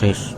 tes.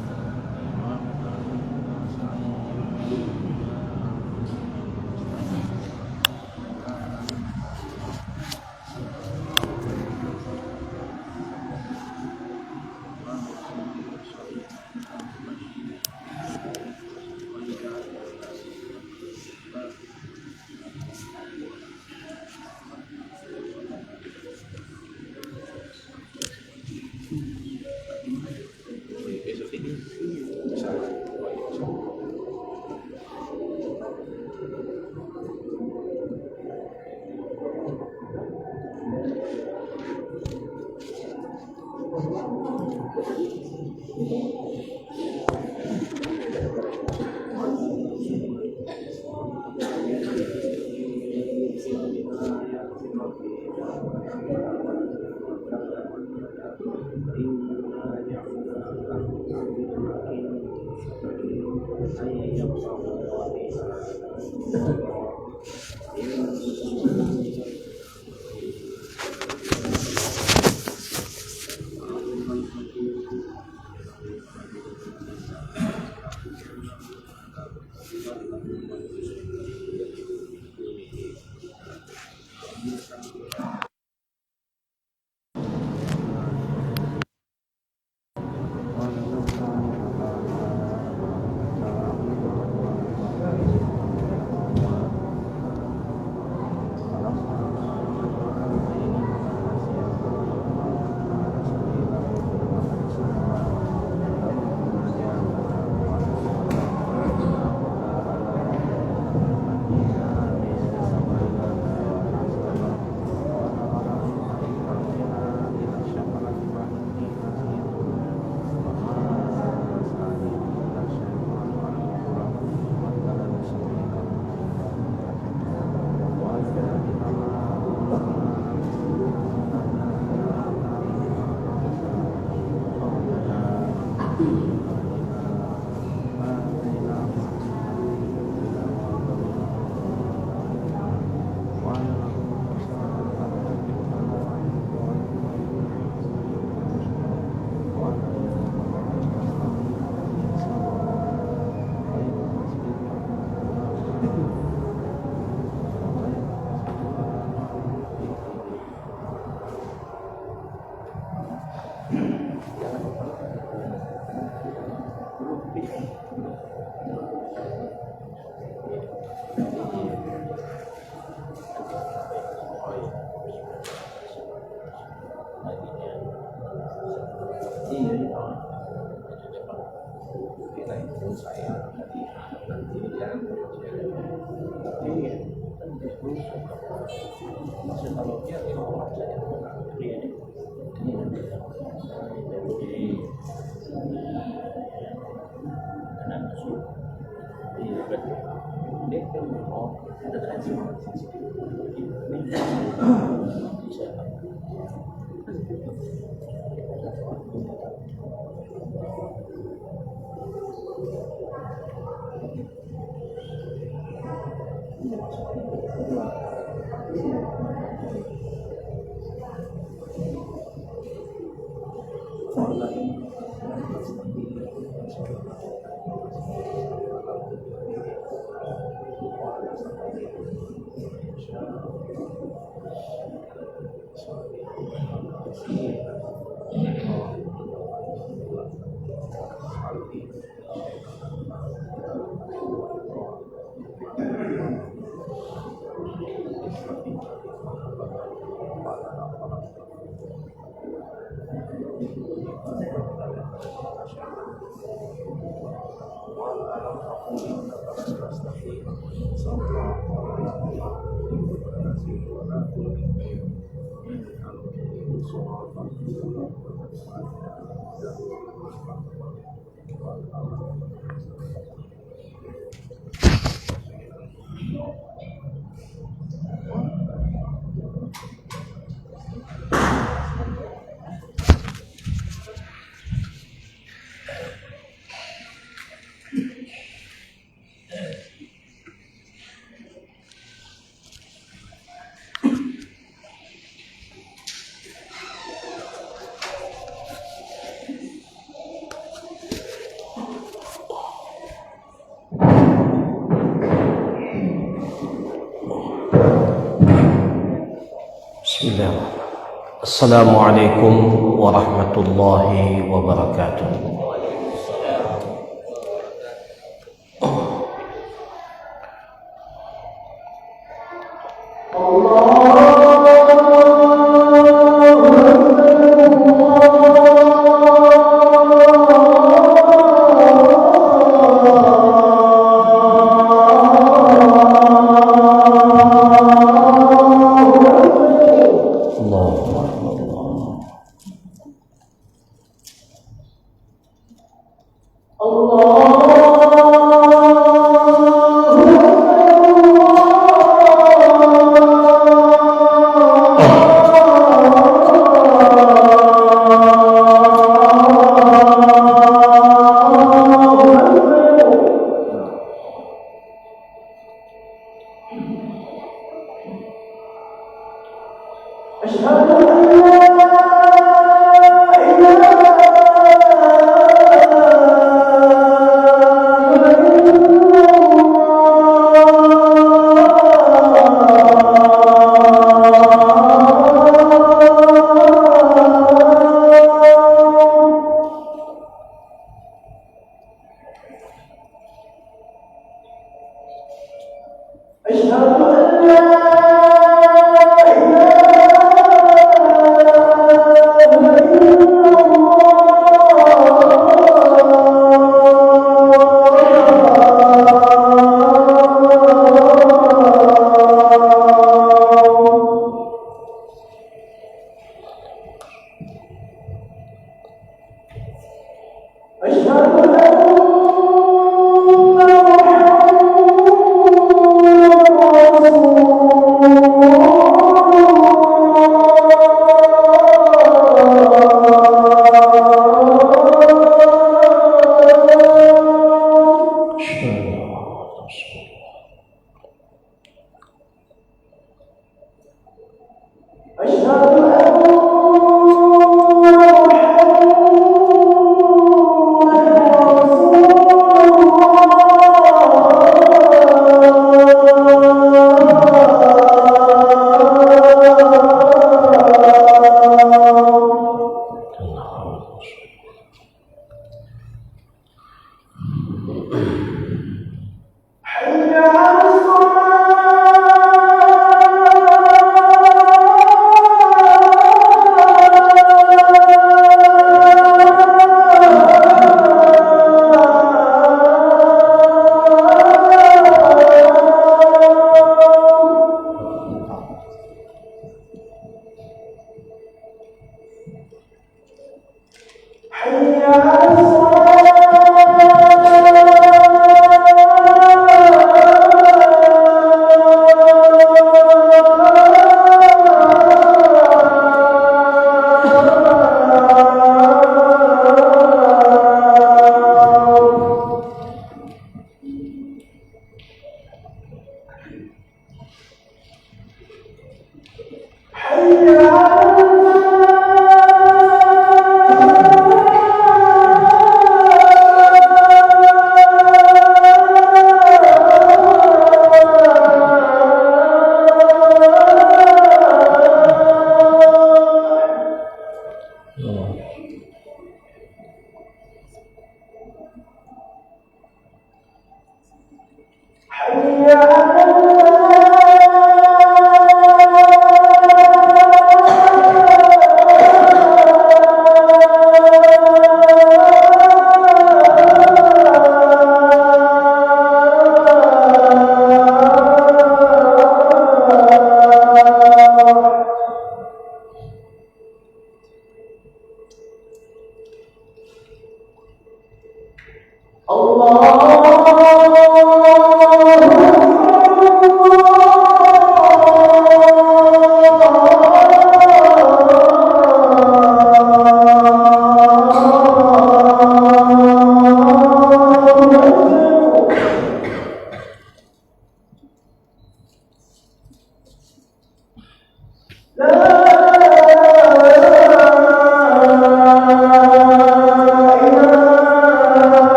Bismillahirrahmanirrahim. Assalamualaikum warahmatullahi wabarakatuh.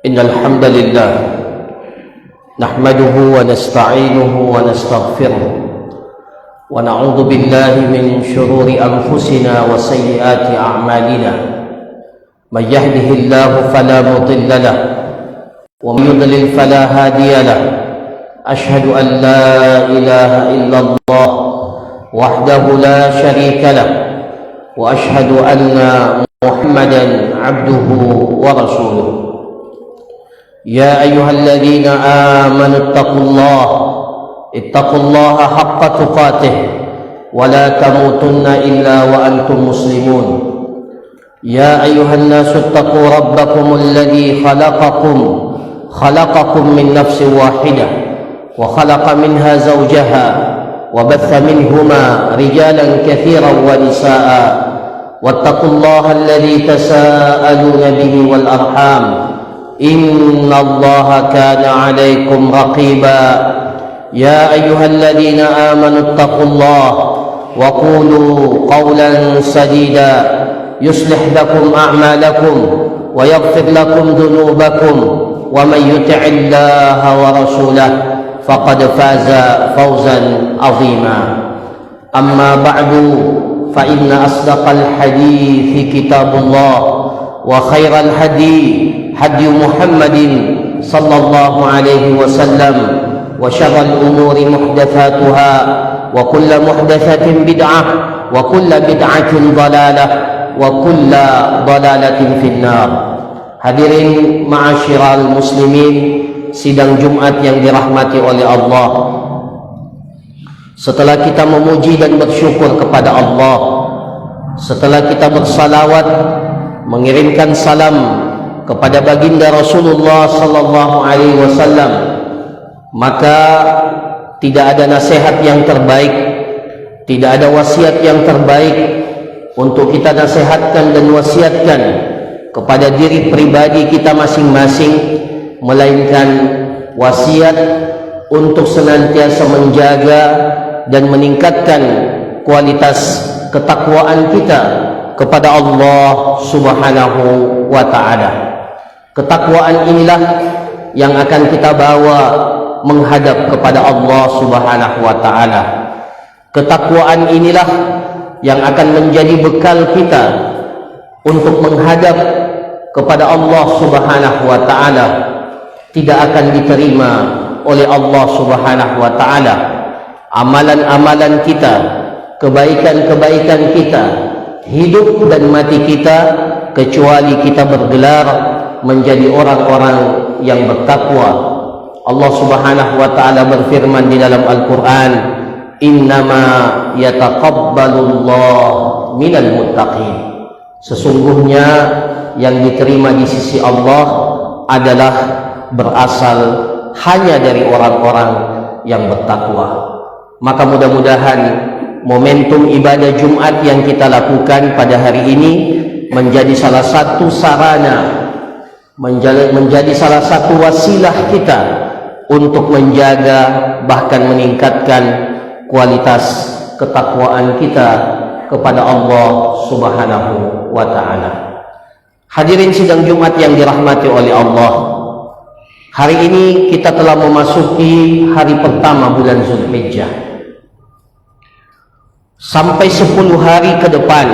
Innal hamdalillah nahmaduhu wa nasta'inuhu wa nastaghfiruh wa na'udzu billahi min shururi anfusina wa sayyiati a'malina may yahdihillahu fala mudilla lahu wa may yudlil fala hadiya lahu ashhadu an la ilaha illallah wahdahu la syarika lahu wa ashhadu anna muhammadan 'abduhu wa rasuluh. يا أيها الذين آمنوا اتقوا الله حق تقاته ولا تموتن إلا وأنتم مسلمون. يا أيها الناس اتقوا ربكم الذي خلقكم من نفس واحدة وخلق منها زوجها وبث منهما رجالا كثيرا ونساء واتقوا الله الذي تساءلون به والأرحام إن الله كان عليكم رقيبا. يا أيها الذين آمنوا اتقوا الله وقولوا قولا سديدا يصلح لكم أعمالكم ويغفر لكم ذنوبكم ومن يطع الله ورسوله فقد فاز فوزا عظيما. أما بعد فإن أصدق الحديث كتاب الله وخير الهدي هدي محمد صلى الله عليه وسلم وشر الأمور محدثاتها وكل محدثة بدعة وكل بدعة ضلالة وكل ضلالة في النار. Hadirin ma'asyiral muslimin, sidang Jumat yang dirahmati oleh Allah. Setelah kita memuji dan bersyukur kepada Allah, setelah kita bersalawat mengirimkan salam kepada baginda Rasulullah sallallahu alaihi wasallam, maka tidak ada nasihat yang terbaik, tidak ada wasiat yang terbaik untuk kita nasihatkan dan wasiatkan kepada diri pribadi kita masing-masing, melainkan wasiat untuk senantiasa menjaga dan meningkatkan kualitas ketakwaan kita kepada Allah Subhanahu wa ta'ala. Ketakwaan inilah yang akan kita bawa menghadap kepada Allah Subhanahu wa ta'ala. Ketakwaan inilah yang akan menjadi bekal kita untuk menghadap kepada Allah Subhanahu wa ta'ala. Tidak akan diterima oleh Allah Subhanahu wa ta'ala amalan-amalan kita, kebaikan-kebaikan kita, hidup dan mati kita, kecuali kita bergelar menjadi orang-orang yang bertakwa. Allah Subhanahu wa ta'ala berfirman di dalam Al-Quran, innama yataqabbalullah minal muttaqin. Sesungguhnya yang diterima di sisi Allah adalah berasal hanya dari orang-orang yang bertakwa. Maka mudah-mudahan momentum ibadah Jumat yang kita lakukan pada hari ini menjadi salah satu sarana, menjadi salah satu wasilah kita untuk menjaga bahkan meningkatkan kualitas ketakwaan kita kepada Allah Subhanahu wa ta'ala. Hadirin sidang Jumat yang dirahmati oleh Allah, hari ini kita telah memasuki hari pertama bulan Zulhijjah. Sampai 10 hari ke depan,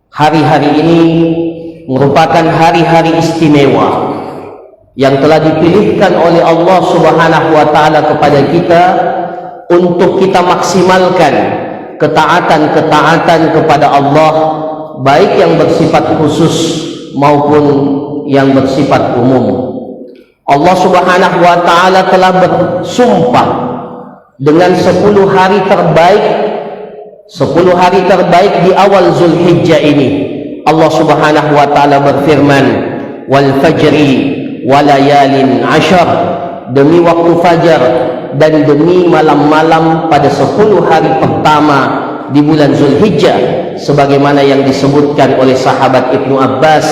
hari-hari ini merupakan hari-hari istimewa yang telah dipilihkan oleh Allah Subhanahu wa ta'ala kepada kita untuk kita maksimalkan ketaatan-ketaatan kepada Allah, baik yang bersifat khusus maupun yang bersifat umum. Allah Subhanahu wa ta'ala telah bersumpah dengan 10 hari terbaik, 10 hari terbaik di awal Zulhijjah ini. Allah Subhanahu wa ta'ala berfirman, wal fajri walayalin ashar, demi waktu fajar dan demi malam-malam pada 10 hari pertama di bulan Zulhijjah, sebagaimana yang disebutkan oleh sahabat Ibnu Abbas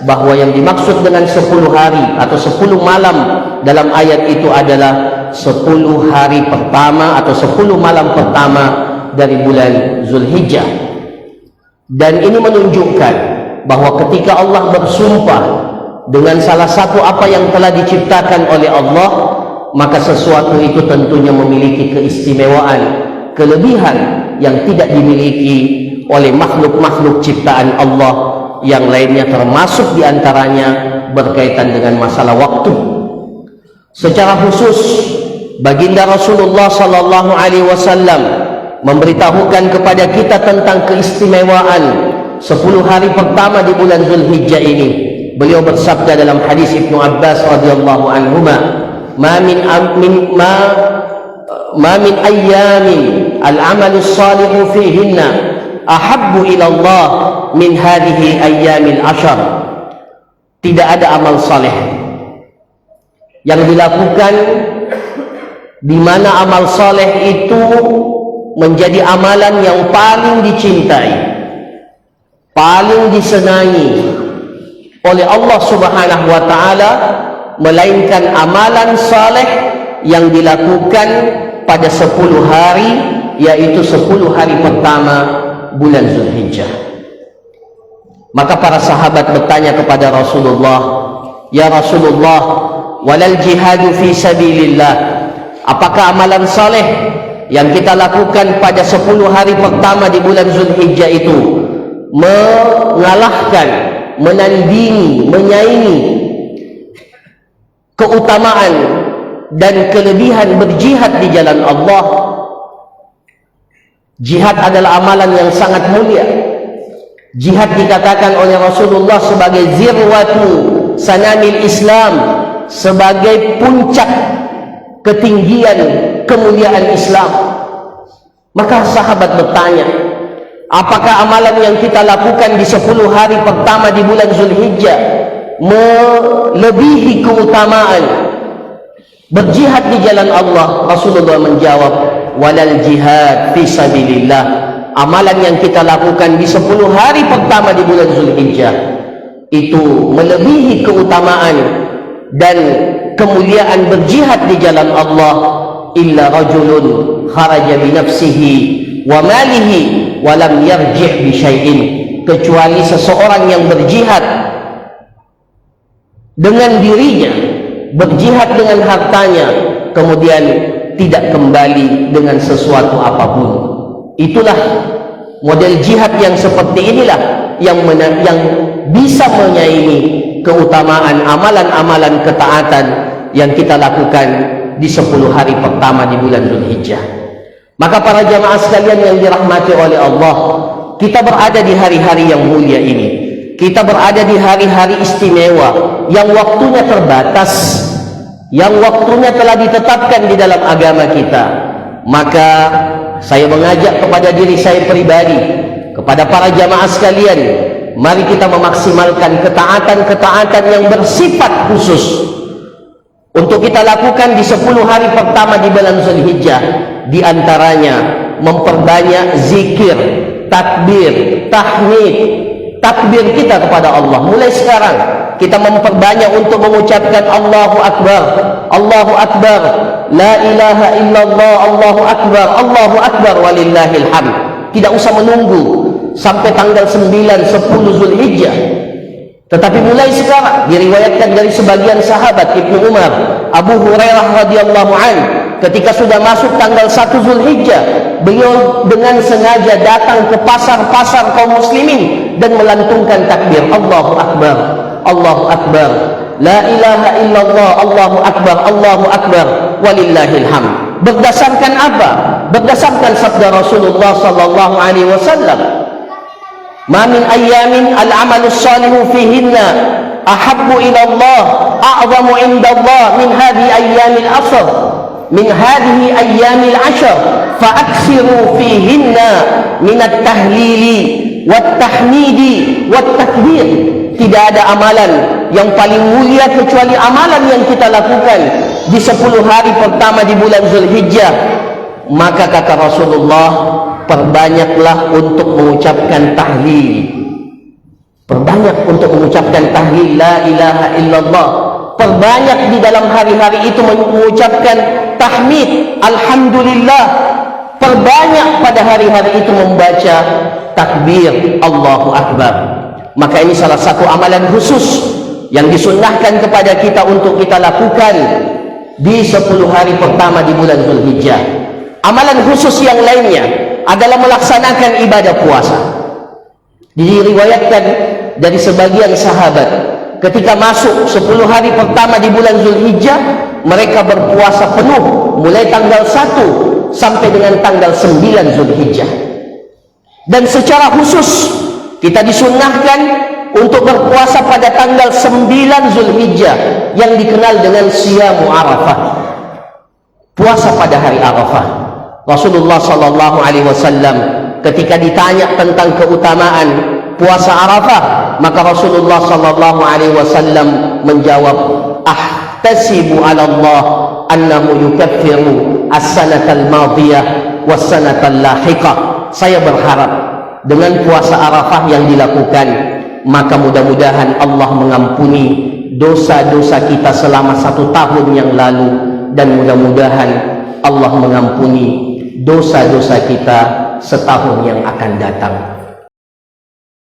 bahwa yang dimaksud dengan 10 hari atau 10 malam dalam ayat itu adalah 10 hari pertama atau 10 malam pertama dari bulan Zulhijjah. Dan ini menunjukkan bahwa ketika Allah bersumpah dengan salah satu apa yang telah diciptakan oleh Allah, maka sesuatu itu tentunya memiliki keistimewaan, kelebihan yang tidak dimiliki oleh makhluk-makhluk ciptaan Allah yang lainnya, termasuk diantaranya berkaitan dengan masalah waktu. Secara khusus baginda Rasulullah sallallahu alaihi wasallam memberitahukan kepada kita tentang keistimewaan 10 hari pertama di bulan Zulhijjah ini. Beliau bersabda dalam hadis Ibnu Abbas radhiyallahu anhuma, ma min ayyamin al-amalu salihu fihinna ahabbu ila Allah min hadhihi ayyamil ashar. Tidak ada amal saleh yang dilakukan di mana amal saleh itu menjadi amalan yang paling dicintai, paling disenangi oleh Allah Subhanahu wa taala, melainkan amalan saleh yang dilakukan pada 10 hari, yaitu 10 hari pertama bulan Zulhijjah. Maka para sahabat bertanya kepada Rasulullah, "Ya Rasulullah, walal jihadu fi sabilillah?" Apakah amalan saleh yang kita lakukan pada 10 hari pertama di bulan Zulhijjah itu mengalahkan, menandingi, menyaingi keutamaan dan kelebihan berjihad di jalan Allah? Jihad adalah amalan yang sangat mulia. Jihad dikatakan oleh Rasulullah sebagai zirwatu sanamil Islam, sebagai puncak ketinggian kemuliaan Islam. Maka sahabat bertanya, apakah amalan yang kita lakukan di 10 hari pertama di bulan Zulhijjah melebihi keutamaan berjihad di jalan Allah? Rasulullah menjawab, walal jihad fi sabilillah. Amalan yang kita lakukan di 10 hari pertama di bulan Zulhijjah itu melebihi keutamaan dan kemuliaan berjihad di jalan Allah. Illa rajulun kharaja bi nafsihi wa malihi wa lam yarji' bi syai'in, kecuali seseorang yang berjihad dengan dirinya, berjihad dengan hartanya, kemudian tidak kembali dengan sesuatu apapun. Itulah model jihad yang seperti inilah yang bisa menyaingi keutamaan amalan-amalan ketaatan yang kita lakukan di 10 hari pertama di bulan Zulhijjah. Maka para jamaah sekalian yang dirahmati oleh Allah, kita berada di hari-hari yang mulia ini. Kita berada di hari-hari istimewa yang waktunya terbatas, yang waktunya telah ditetapkan di dalam agama kita. Maka saya mengajak kepada diri saya pribadi, kepada para jamaah sekalian, mari kita memaksimalkan ketaatan-ketaatan yang bersifat khusus untuk kita lakukan di 10 hari pertama di bulan Zulhijjah. Di antaranya memperbanyak zikir, takbir, tahmid, takbir kita kepada Allah. Mulai sekarang kita memperbanyak untuk mengucapkan Allahu Akbar, Allahu Akbar, la ilaha illallah, Allahu Akbar, Allahu Akbar, walillahil hamd. Tidak usah menunggu sampai tanggal 9, 10 Zulhijjah, tetapi mulai sekarang. Diriwayatkan dari sebagian sahabat, Ibnu Umar, Abu Hurairah radhiyallahu an, ketika sudah masuk tanggal 1 Zulhijjah, beliau dengan sengaja datang ke pasar-pasar kaum muslimin dan melantungkan takbir, Allahu Akbar, Allahu Akbar, la ilaha illallah, Allahu Akbar, Allahu Akbar, walillahil hamd. Berdasarkan apa? Berdasarkan sabda Rasulullah sallallahu alaihi wasallam, ma min ayyamin al-amalu salihu fihinna ahabbu ila Allah, a'zamu inda Allah min hadhihi ayyamil ashr, min hadhihi ayyamil ashr, fa aksiru fihinna min at-tahlili wat-tahmidi wat-takbir. Tidak ada amalan yang paling mulia kecuali amalan yang kita lakukan di 10 hari pertama di bulan Zulhijjah. Maka kata Rasulullah, perbanyaklah untuk mengucapkan tahlil. Perbanyak untuk mengucapkan tahlil la ilaha illallah. Perbanyak di dalam hari-hari itu mengucapkan tahmid alhamdulillah. Perbanyak pada hari-hari itu membaca takbir Allahu Akbar. Maka ini salah satu amalan khusus yang disunnahkan kepada kita untuk kita lakukan di 10 hari pertama di bulan Zulhijjah. Amalan khusus yang lainnya adalah melaksanakan ibadah puasa. Diriwayatkan dari sebagian sahabat, ketika masuk 10 hari pertama di bulan Zulhijjah, mereka berpuasa penuh mulai tanggal 1 sampai dengan tanggal 9 Zulhijjah. Dan secara khusus kita disunnahkan untuk berpuasa pada tanggal 9 Zulhijjah yang dikenal dengan Siyamu Arafah, puasa pada hari Arafah. Rasulullah sallallahu alaihi wasallam ketika ditanya tentang keutamaan puasa Arafah, maka Rasulullah sallallahu alaihi wasallam menjawab, ahtasibu 'ala Allah annahu yukaffiru as-sanatal madiyah was-sanatal lahiqah. Saya berharap dengan puasa Arafah yang dilakukan, maka mudah-mudahan Allah mengampuni dosa-dosa kita selama 1 tahun yang lalu, dan mudah-mudahan Allah mengampuni dosa-dosa kita setahun yang akan datang.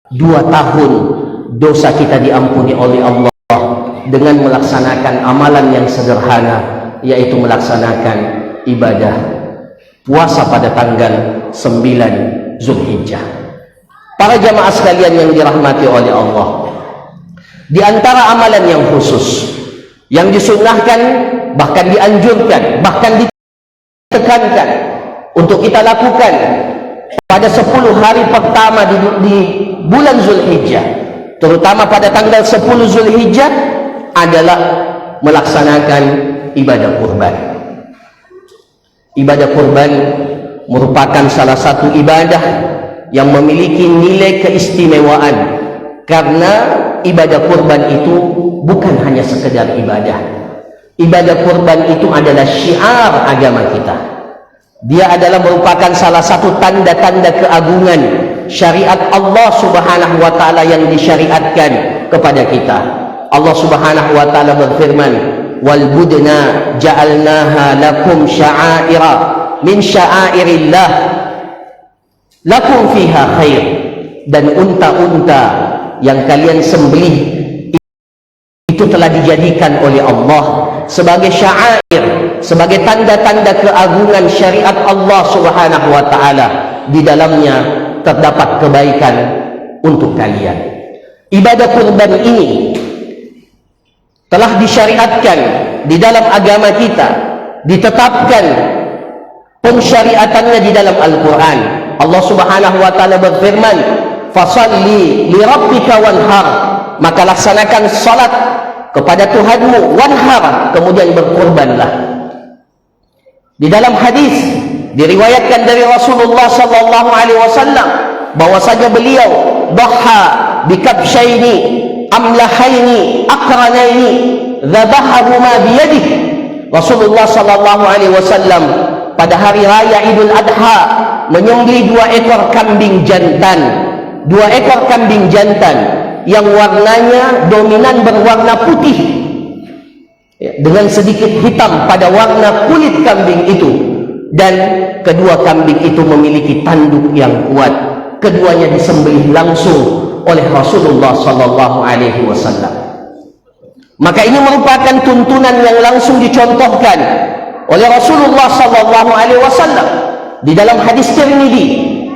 2 tahun dosa kita diampuni oleh Allah dengan melaksanakan amalan yang sederhana, yaitu melaksanakan ibadah puasa pada tanggal 9 Zulhijjah. Para jamaah sekalian yang dirahmati oleh Allah, di antara amalan yang khusus yang disunnahkan, bahkan dianjurkan, bahkan ditekankan untuk kita lakukan pada 10 hari pertama di bulan Zulhijjah, terutama pada tanggal 10 Zulhijjah, adalah melaksanakan ibadah kurban. Ibadah kurban merupakan salah satu ibadah yang memiliki nilai keistimewaan, karena ibadah kurban itu bukan hanya sekedar ibadah. Ibadah kurban itu adalah syiar agama kita. Dia adalah merupakan salah satu tanda-tanda keagungan syariat Allah Subhanahu wa taala yang disyariatkan kepada kita. Allah Subhanahu wa taala berfirman, wal budna ja'alnaha lakum sya'aira min sya'airillah lakum fiha khair. Dan unta-unta yang kalian sembelih itu telah dijadikan oleh Allah sebagai sya'air, sebagai tanda-tanda keagungan syariat Allah Subhanahu wa taala. Di dalamnya terdapat kebaikan untuk kalian. Ibadah kurban ini telah disyariatkan di dalam agama kita, ditetapkan pensyariatannya di dalam Al-Quran. Allah Subhanahu wa taala berfirman, fasalli li rabbika wanhar, maka laksanakan salat kepada Tuhanmu, wanhar, kemudian berkurbanlah. Di dalam hadis diriwayatkan dari Rasulullah sallallahu alaihi wasallam bahwasanya beliau dhaha bikabshaini amlahaini akranaini dzabahahuma biyadihi. Rasulullah sallallahu alaihi wasallam pada hari raya Idul Adha menyembelih 2 ekor kambing jantan, 2 ekor kambing jantan yang warnanya dominan berwarna putih dengan sedikit hitam pada warna kulit kambing itu, dan kedua kambing itu memiliki tanduk yang kuat. Keduanya disembelih langsung oleh Rasulullah sallallahu alaihi wasallam. Maka ini merupakan tuntunan yang langsung dicontohkan oleh Rasulullah sallallahu alaihi wasallam di dalam hadis Tirmidzi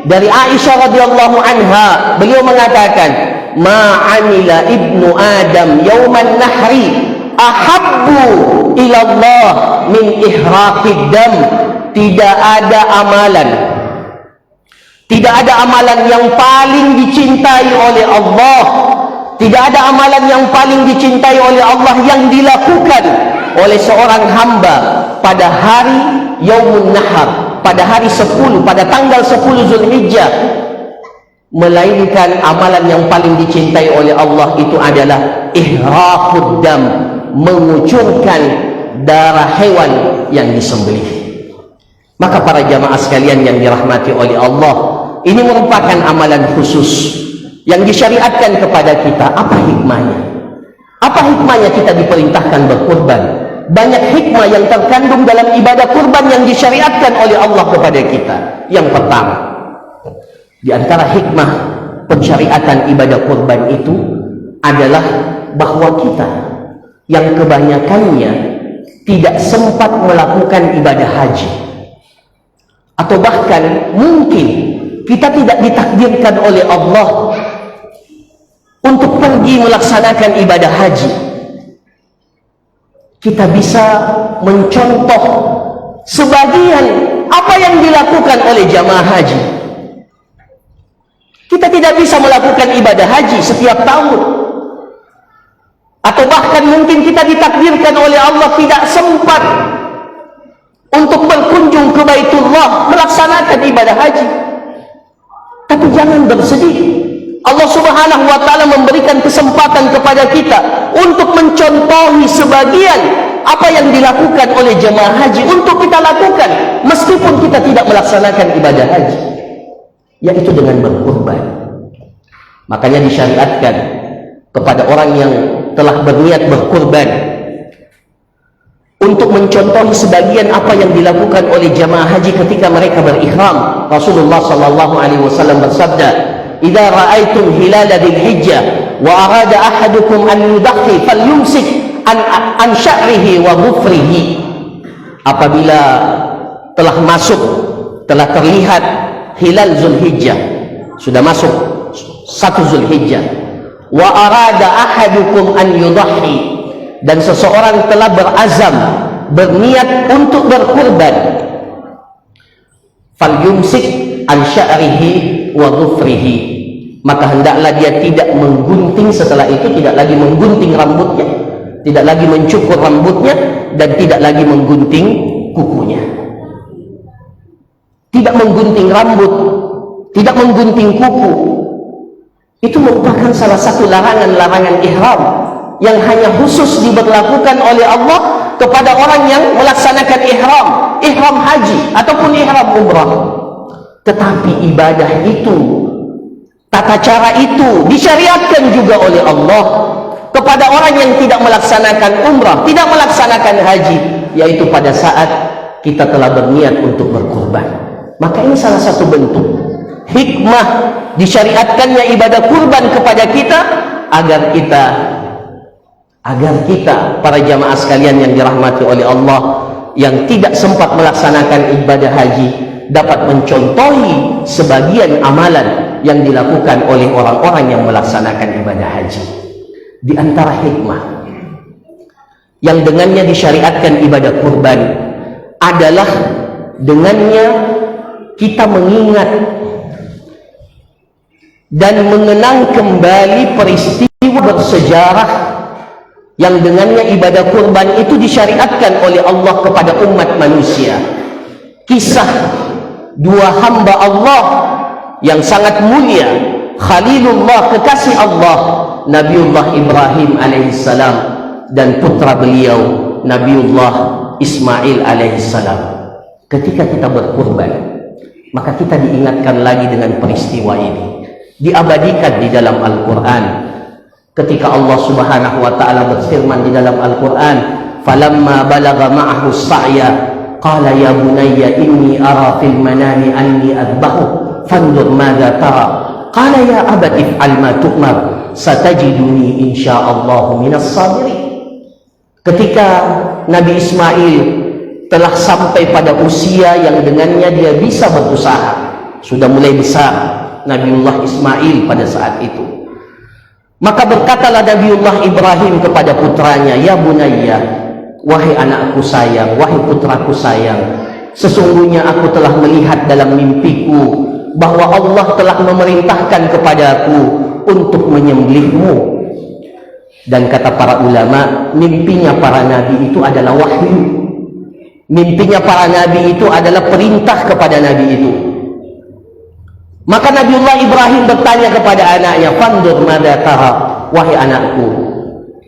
dari Aisyah radhiyallahu anha. Beliau mengatakan, ma amila ibnu adam yauman nahri ahabbu ila Allah min ihraqid dam. Tidak ada amalan yang paling dicintai oleh Allah, tidak ada amalan yang paling dicintai oleh Allah yang dilakukan oleh seorang hamba pada hari Yaumun Nahar, pada hari 10, pada tanggal 10 Zulhijjah, melainkan amalan yang paling dicintai oleh Allah itu adalah ihraqud dam, mengucurkan darah hewan yang disembelih. Maka para jamaah sekalian yang dirahmati oleh Allah, ini merupakan amalan khusus yang disyariatkan kepada kita. Apa hikmahnya? Apa hikmahnya kita diperintahkan berkurban? Banyak hikmah yang terkandung dalam ibadah kurban yang disyariatkan oleh Allah kepada kita. Yang pertama, di antara hikmah pensyariatan ibadah kurban itu adalah bahwa kita yang kebanyakannya tidak sempat melakukan ibadah haji, atau bahkan mungkin kita tidak ditakdirkan oleh Allah untuk pergi melaksanakan ibadah haji, kita bisa mencontoh sebagian apa yang dilakukan oleh jamaah haji. Kita tidak bisa melakukan ibadah haji setiap tahun, atau bahkan mungkin kita ditakdirkan oleh Allah tidak sempat untuk berkunjung ke Baitullah melaksanakan ibadah haji. Tapi jangan bersedih, Allah Subhanahu wa ta'ala memberikan kesempatan kepada kita untuk mencontohi sebagian apa yang dilakukan oleh jemaah haji untuk kita lakukan meskipun kita tidak melaksanakan ibadah haji, yaitu dengan berkurban. Makanya disyariatkan kepada orang yang telah berniat berkurban untuk mencontohi sebagian apa yang dilakukan oleh jamaah haji ketika mereka berihram. Rasulullah sallallahu alaihi wasallam bersabda, "Idza ra'aitum hilala dzil hijjah wa arada ahadukum an yudhi falyumsik an sya'rihi wa dhufrihi." Apabila telah masuk, telah terlihat hilal Zulhijjah, sudah masuk 1 Zulhijjah, wa arada ahadukum an yudhi, dan seseorang telah berazam, berniat untuk berkurban, falyumsik an sya'rihi wa dhufrihi, maka hendaklah dia tidak menggunting, setelah itu tidak lagi menggunting rambutnya, tidak lagi mencukur rambutnya, dan tidak lagi menggunting kukunya. Tidak menggunting rambut, tidak menggunting kuku, itu merupakan salah satu larangan-larangan ihram yang hanya khusus diberlakukan oleh Allah kepada orang yang melaksanakan ihram haji ataupun ihram umrah. Tetapi ibadah itu, tata cara itu disyariatkan juga oleh Allah kepada orang yang tidak melaksanakan umrah, tidak melaksanakan haji, yaitu pada saat kita telah berniat untuk berkurban. Maka ini salah satu bentuk hikmah disyariatkannya ibadah kurban kepada kita, agar kita para jamaah sekalian yang dirahmati oleh Allah yang tidak sempat melaksanakan ibadah haji dapat mencontohi sebagian amalan yang dilakukan oleh orang-orang yang melaksanakan ibadah haji. Di antara hikmah yang dengannya disyariatkan ibadah kurban adalah dengannya kita mengingat dan mengenang kembali peristiwa bersejarah yang dengannya ibadah kurban itu disyariatkan oleh Allah kepada umat manusia. Kisah dua hamba Allah yang sangat mulia, Khalilullah, kekasih Allah, Nabiullah Ibrahim alaihissalam, dan putra beliau Nabiullah Ismail alaihissalam. Ketika kita berkurban, maka kita diingatkan lagi dengan peristiwa ini, diabadikan di dalam Al-Quran. Ketika Allah Subhanahu wa ta'ala berfirman di dalam Al-Quran, "Falamma balagha ma'ahu as-sa'ya qala ya bunayya inni ara fil manami anni adbahu fanzur madza tara qala ya abati if'al ma tu'mar satajiduni insyaallahu minas sabirin." Ketika Nabi Ismail telah sampai pada usia yang dengannya dia bisa berusaha, sudah mulai besar Nabiullah Ismail pada saat itu, maka berkatalah Nabiullah Ibrahim kepada putranya, "Ya bunayya, wahai anakku sayang, wahai putraku sayang, sesungguhnya aku telah melihat dalam mimpiku bahwa Allah telah memerintahkan kepadaku untuk menyembelihmu." Dan kata para ulama, mimpinya para nabi itu adalah wahyu. Mimpinya para nabi itu adalah perintah kepada nabi itu. Maka Nabiullah Ibrahim bertanya kepada anaknya, "Fandur madza tara?" Wahai anakku,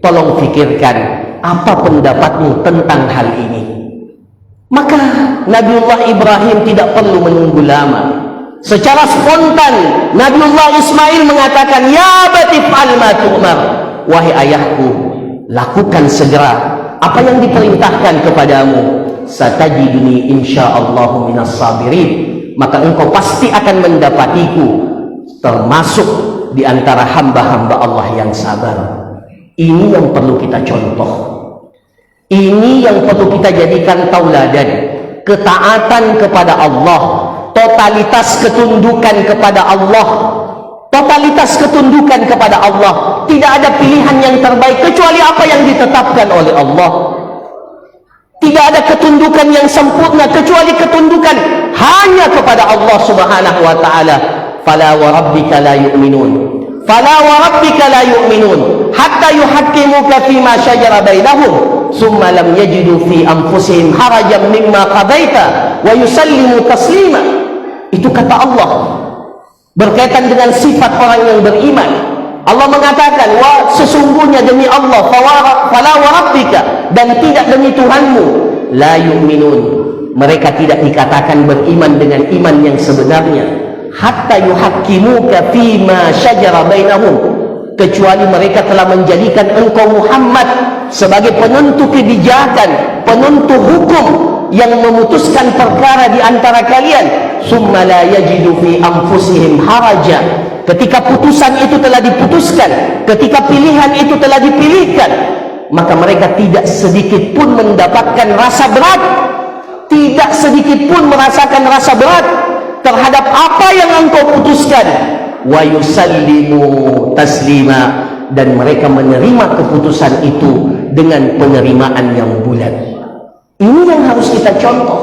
tolong fikirkan apa pendapatmu tentang hal ini. Maka Nabiullah Ibrahim tidak perlu menunggu lama. Secara spontan Nabiullah Ismail mengatakan, ya batif'al ma tu'mar, wahai ayahku, lakukan segera apa yang diperintahkan kepadamu. Satajiduni insyaallahu minas sabirin, maka engkau pasti akan mendapatiku termasuk di antara hamba-hamba Allah yang sabar. Ini yang perlu kita contoh, ini yang perlu kita jadikan tauladan. Ketaatan kepada Allah, totalitas ketundukan kepada Allah, totalitas ketundukan kepada Allah. Tidak ada pilihan yang terbaik kecuali apa yang ditetapkan oleh Allah. Tidak ada ketundukan yang sempurna kecuali ketundukan hanya kepada Allah Subhanahu wa taala. Fala wa rabbika la yu'minun, fala wa rabbika la yu'minun hatta yuhakkimuka fima shajara bainahum summa lam yajidu fi anfusihim harajan mimma qadaita wa yusallimu taslima. Itu kata Allah berkaitan dengan sifat orang yang beriman. Allah mengatakan, wa sesungguhnya demi Allah, fala wa rabbika, dan tidak demi Tuhanmu, la yu'minun, mereka tidak dikatakan beriman dengan iman yang sebenarnya, hatta yuhakkimuka fima syajara bainahum, kecuali mereka telah menjadikan engkau Muhammad sebagai penentu kebijakan, penentu hukum yang memutuskan perkara di antara kalian. Summa la yajidu fi anfusihim haraja, ketika putusan itu telah diputuskan, ketika pilihan itu telah dipilihkan, maka mereka tidak sedikit pun mendapatkan rasa berat, tidak sedikit pun merasakan rasa berat terhadap apa yang engkau putuskan. Wa yusallimu taslima, dan mereka menerima keputusan itu dengan penerimaan yang bulat. Ini yang harus kita contoh,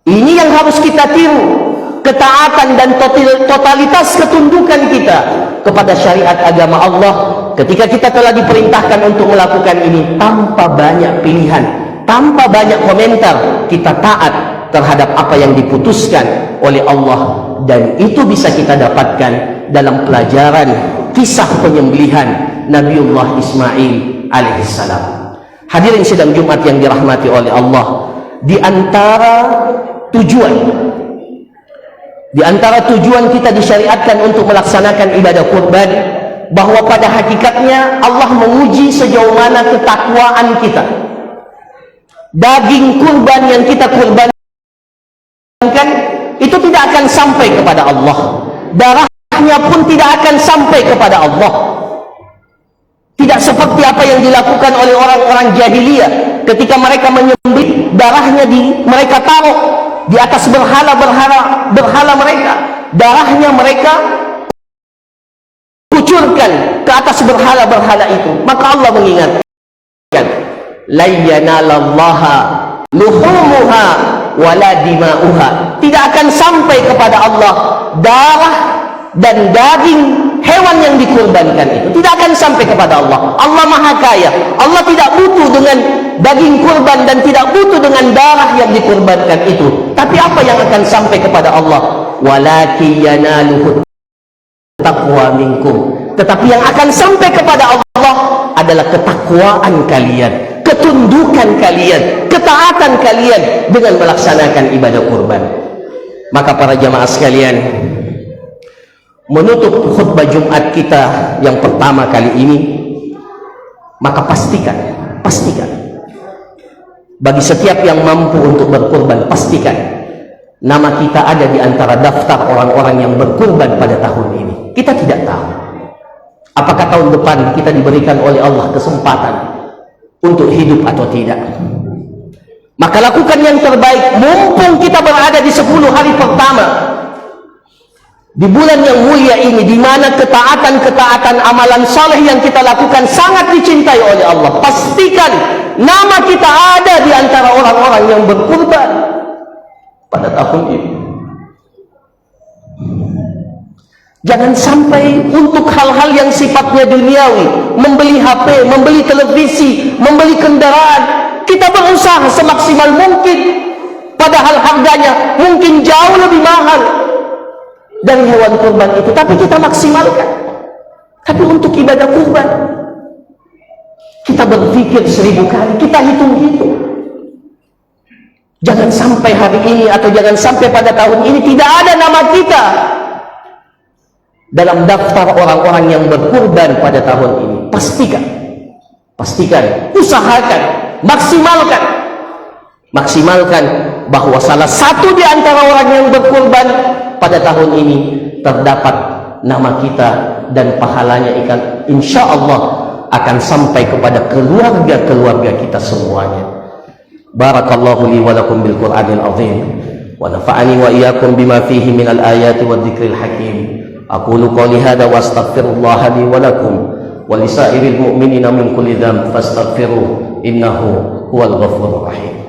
ini yang harus kita tiru. Ketaatan dan totalitas ketundukan kita kepada syariat agama Allah ketika kita telah diperintahkan untuk melakukan ini, tanpa banyak pilihan, tanpa banyak komentar, kita taat terhadap apa yang diputuskan oleh Allah. Dan itu bisa kita dapatkan dalam pelajaran kisah penyembelihan Nabiullah Ismail alaihissalam. Hadirin sidang Jumat yang dirahmati oleh Allah, di antara tujuan kita disyariatkan untuk melaksanakan ibadah kurban, bahwa pada hakikatnya Allah menguji sejauh mana ketakwaan kita. Daging kurban yang kita kurbankan itu tidak akan sampai kepada Allah, darahnya pun tidak akan sampai kepada Allah. Tidak seperti apa yang dilakukan oleh orang-orang jahiliyah ketika mereka menyembelih, darahnya mereka taruh di atas berhala mereka, darahnya mereka kucurkan ke atas berhala itu. Maka Allah mengingatkan, la yanalallaha luhumuha wala dima'uha, tidak akan sampai kepada Allah darah dan daging hewan yang dikurbankan itu, tidak akan sampai kepada Allah. Allah Maha Kaya, Allah tidak butuh dengan daging kurban dan tidak butuh dengan darah yang dikurbankan itu. Tapi apa yang akan sampai kepada Allah? Walaki yanaluhu taqwa minkum, tetapi yang akan sampai kepada Allah adalah ketakwaan kalian, ketundukan kalian, ketaatan kalian dengan melaksanakan ibadah kurban. Maka para jamaah sekalian, menutup khutbah Jumat kita yang pertama kali ini, maka pastikan bagi setiap yang mampu untuk berkurban, pastikan nama kita ada di antara daftar orang-orang yang berkurban pada tahun ini. Kita tidak tahu apakah tahun depan kita diberikan oleh Allah kesempatan untuk hidup atau tidak. Maka lakukan yang terbaik mumpung kita berada di 10 hari pertama di bulan yang mulia ini, di mana ketaatan amalan saleh yang kita lakukan sangat dicintai oleh Allah. Pastikan nama kita ada di antara orang-orang yang berkurban pada tahun ini. Jangan sampai untuk hal-hal yang sifatnya duniawi, membeli HP, membeli televisi, membeli kendaraan, kita berusaha semaksimal mungkin, padahal harganya mungkin jauh lebih mahal dari hewan kurban itu, tapi kita maksimalkan. Tapi untuk ibadah kurban kita berpikir 1000 kali, kita hitung-hitung. Jangan sampai hari ini atau jangan sampai pada tahun ini tidak ada nama kita dalam daftar orang-orang yang berkurban pada tahun ini. Pastikan, usahakan, maksimalkan bahwa salah satu di antara orang yang berkurban pada tahun ini terdapat nama kita, dan pahalanya insya Allah akan sampai kepada keluarga kita semuanya. Barakallahu li wa lakum bil Qur'anil azim wa nafa'ani wa iyyakum bima fihi minal ayati wad dzikril hakim. Aqulu qawli hadza wa astaghfirullah li wa lakum wa lisairil mu'minina min kulli dhanb fastaghfiruh innahu huwal ghafurur rahim.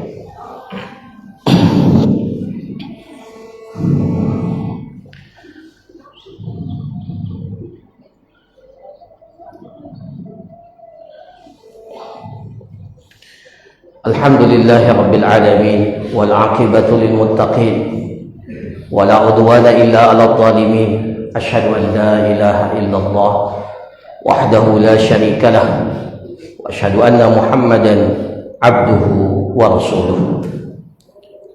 Alhamdulillahi rabbil alamin wal aqibatu lil muttaqin wa la udwana illa 'alal zalimin. Asyhadu an la ilaha illallah wahdahu la syarika lah wa asyhadu anna Muhammadan abduhu wa rasuluh.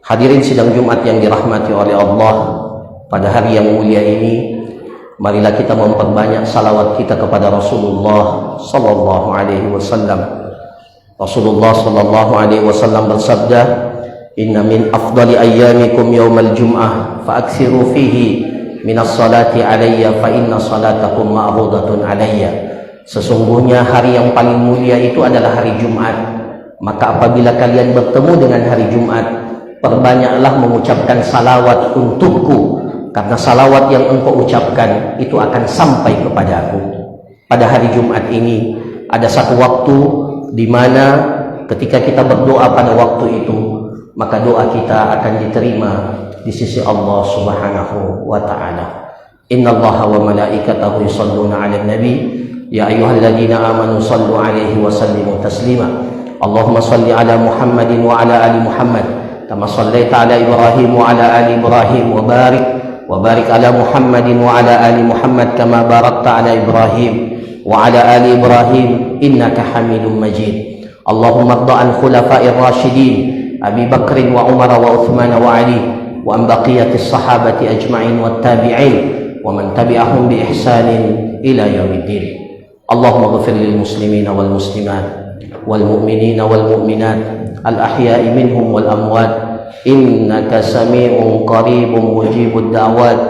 Hadirin sidang Jumat yang dirahmati oleh Allah, pada hari yang mulia ini marilah kita memperbanyak salawat kita kepada Rasulullah sallallahu alaihi wasallam. Rasulullah sallallahu alaihi wasallam bersabda, "Inna min afdali ayyamikum yaumal jum'ah fa'aksiru fihi minas salati alayya fa inna salatakum ma'rudatun alayya." Sesungguhnya hari yang paling mulia itu adalah hari Jumat. Maka apabila kalian bertemu dengan hari Jumat, perbanyaklah mengucapkan salawat untukku, karena salawat yang engkau ucapkan itu akan sampai kepadaku. Pada hari Jumat ini ada satu waktu di mana ketika kita berdoa pada waktu itu, maka doa kita akan diterima di sisi Allah Subhanahu wa taala. Innallaha wa malaikatahu yusholluna 'alan nabi ya ayyuhalladzina amanu shallu 'alaihi wa sallimu taslima. Allahumma shalli 'ala Muhammadin wa 'ala ali Muhammad kama shallaita 'ala Ibrahim wa 'ala ali Ibrahim wa barik 'ala Muhammadin wa 'ala ali Muhammad kama barakta 'ala Ibrahim wa 'ala ali Ibrahim innaka Hamidum Majid. Allahumma arda' an khulafa'ir rasyidin Abi Bakr wa Umar wa Uthman wa Ali wa an baqiyatis sahabati ajma'in wat tabi'in wa man tabi'ahum bi ihsanin ila yaumiddin. Allahumma ighfir lil muslimina wal muslimat wal mu'minina wal mu'minat al ahya'i minhum wal amwat innaka sami'un qaribun mujibud da'wat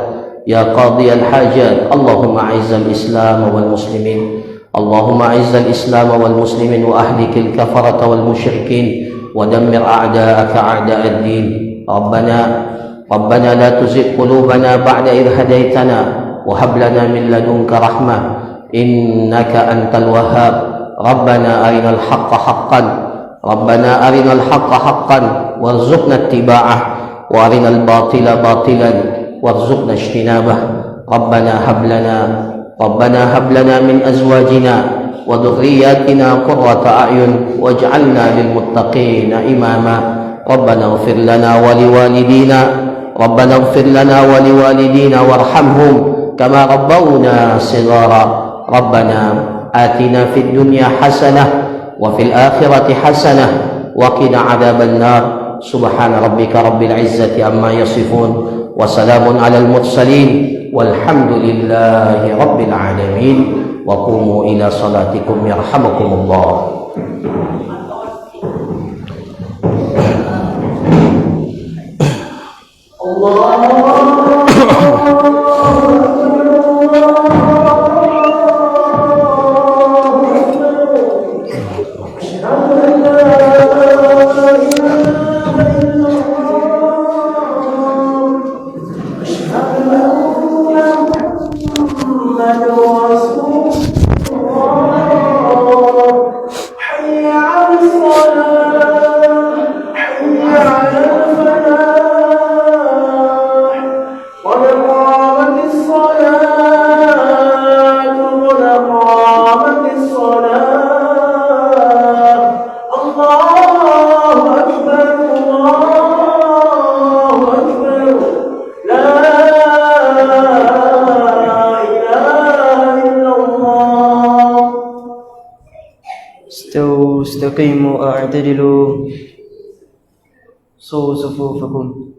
ya qadiyal hajat. Allahumma a'izzal islam wal muslimin, Allahumma a'izzal islam wal muslimin wa ahlikil kafarata wal musyrikin wa dammir a'da'aka a'da'ad din. Rabbana la tuzigh qulubana ba'da idh hadaytana wa hab lana min ladunka rahmah innaka antal wahhab. Rabbana arinal haqqa haqqan warzuqna ittiba'ah wa arinal batila batilan warzuqna ijtinabah. Rabbana hab lana min azwajina wa dhurriyyatina qurrata a'yun waj'alna lil muttaqina imama. Rabbana ighfir lana wa liwalidina warhamhum kama rabbawna shighara. Rabbana atina fid dunya hasanah wa fil akhirati hasanah wa qina adzaban nar. Subhana rabbika rabbil izzati amma yasifun wa salamun alal mursalin walhamdulillahi rabbil alamin wa qumu ila salatikum yarhamukumullah. استقيموا واعتدلوا صفوفكم.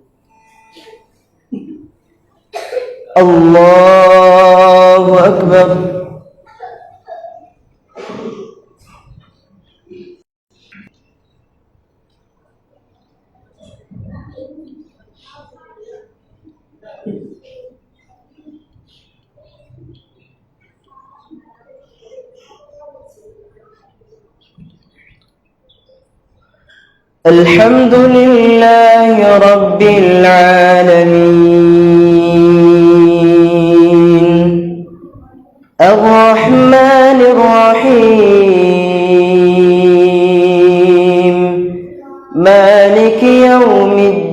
الله أكبر. الحمد لله رب العالمين الرحمن الرحيم مالك يوم الدين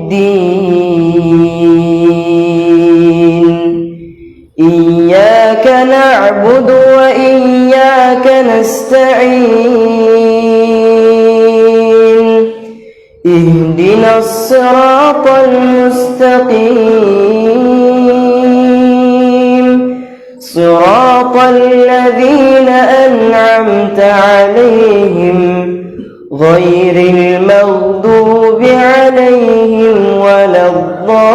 إياك نعبد وإياك نستعين اهدنا الصراط المستقيم صراط الذين أنعمت عليهم غير المغضوب عليهم ولا الضالين.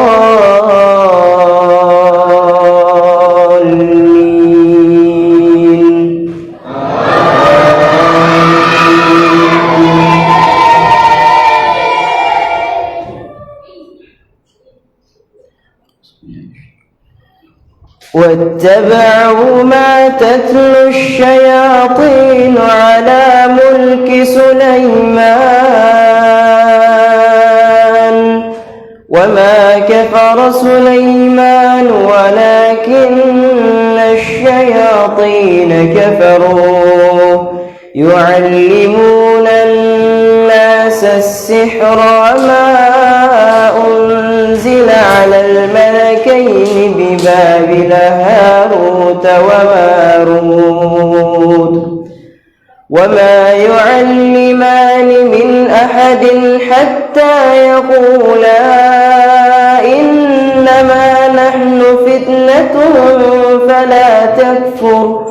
واتبعوا ما تتلو الشياطين على ملك سليمان وما كفر سليمان ولكن الشياطين كفروا يعلمون الناس السحر وما أنزل على الملكين ببابل هاروت وماروت وما يعلمان من أحد حتى يقولا إنما نحن فتنة فلا تكفر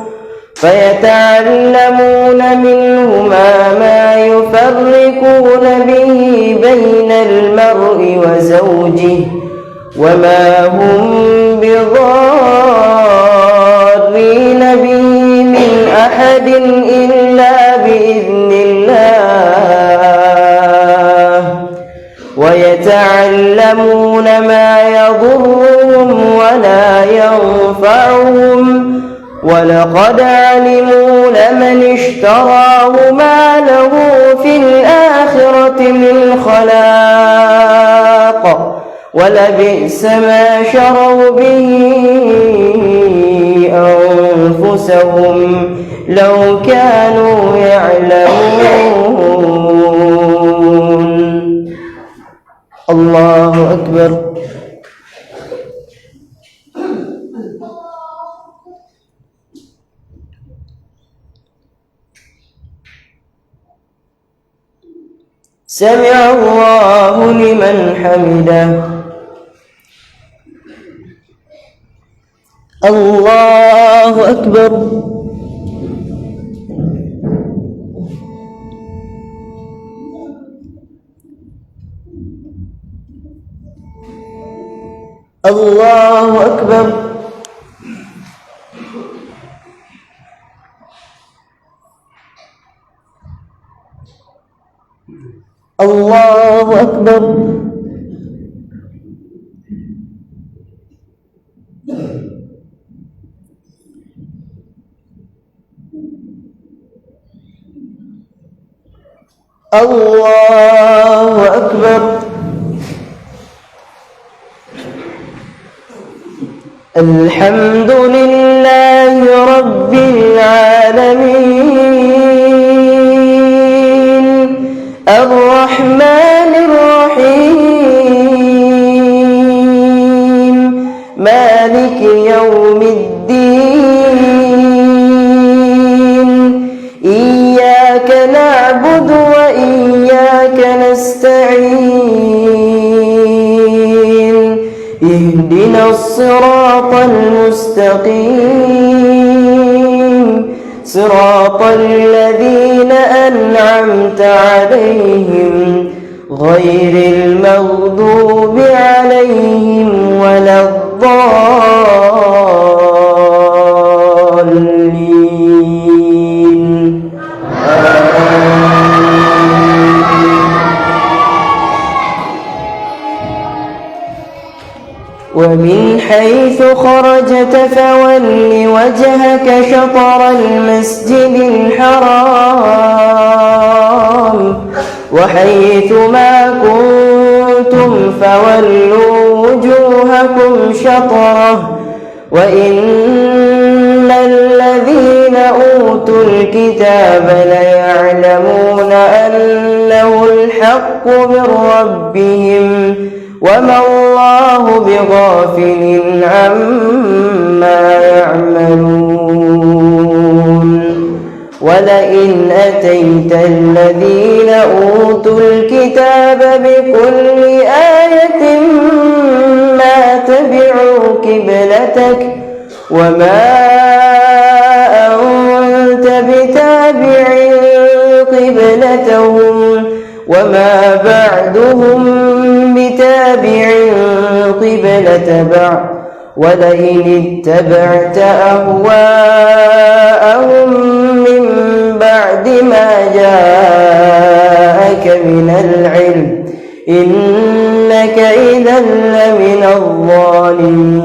فيتعلمون منهما ما يفرقون به بين المرء وزوجه وما هم بضارين به من أحد إلا بإذن الله ويتعلمون ما يضرهم ولا ينفعهم ولقد علموا لمن اشتراه ما له في الآخرة من خلاق ولبئس ما شروا به أنفسهم لو كانوا يعلمون. الله أكبر. سمع الله لمن حمده. الله أكبر. الله أكبر. الله أكبر. الله أكبر. الحمد لله رب العالمين الرحمن الرحيم مالك يوم الدين إياك نعبد وإياك نستعين اهدنا الصراط المستقيم صراط الذين أنعمت عليهم غير المغضوب عليهم ولا الضالين. ومن حيث خرجت فول وجهك شطر المسجد الحرام وحيث ما كنتم فولوا وجوهكم شطره وإن الذين أوتوا الكتاب ليعلمون أنه الحق من ربهم وما الله بغافل عما يعملون. ولئن أتيت الذين أوتوا الكتاب بكل آية ما تبعوا قبلتك وما أنت بتابع قبلتهم وما بعدهم بتابع قبلة بعض ولئن اتبعت أهواءهم من بعد ما جاءك من العلم إنك إذا لمن الظالمين.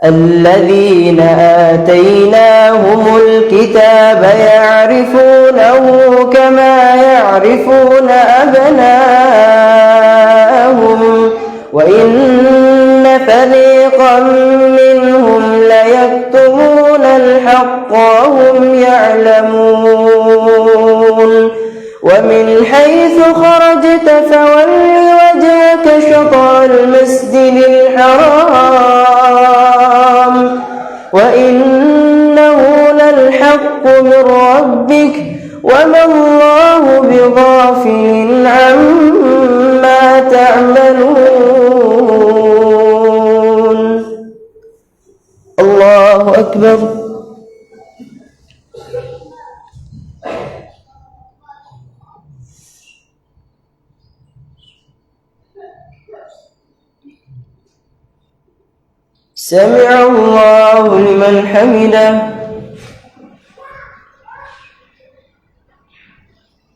الذين آتيناهم الكتاب يعرفونه كما يعرفون أبناءهم وإن فريقا منهم ليكتمون الحق وهم يعلمون. ومن حيث خرجت فول وجهك شطر المسجد الحرام وإنه للحق من ربك وما الله بغافل عما تعملون. الله أكبر. سمع الله لمن حمده.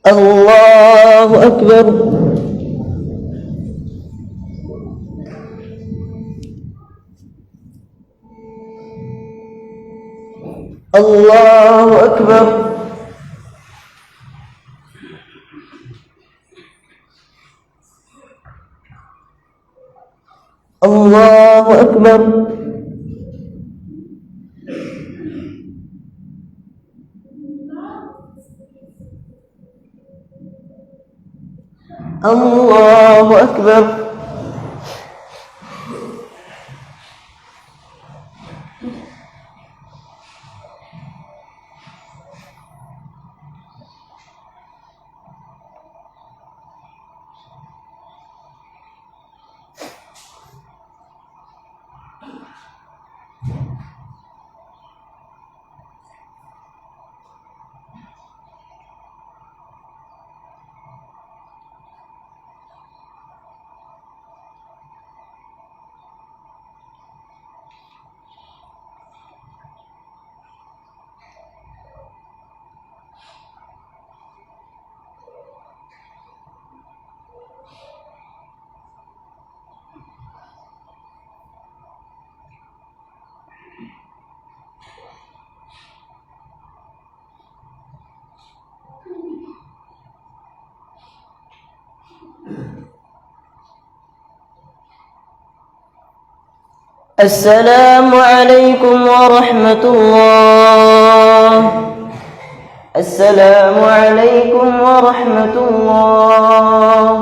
الله أكبر. الله أكبر. الله أكبر. الله أكبر. السلام عليكم ورحمة الله. السلام عليكم ورحمة الله.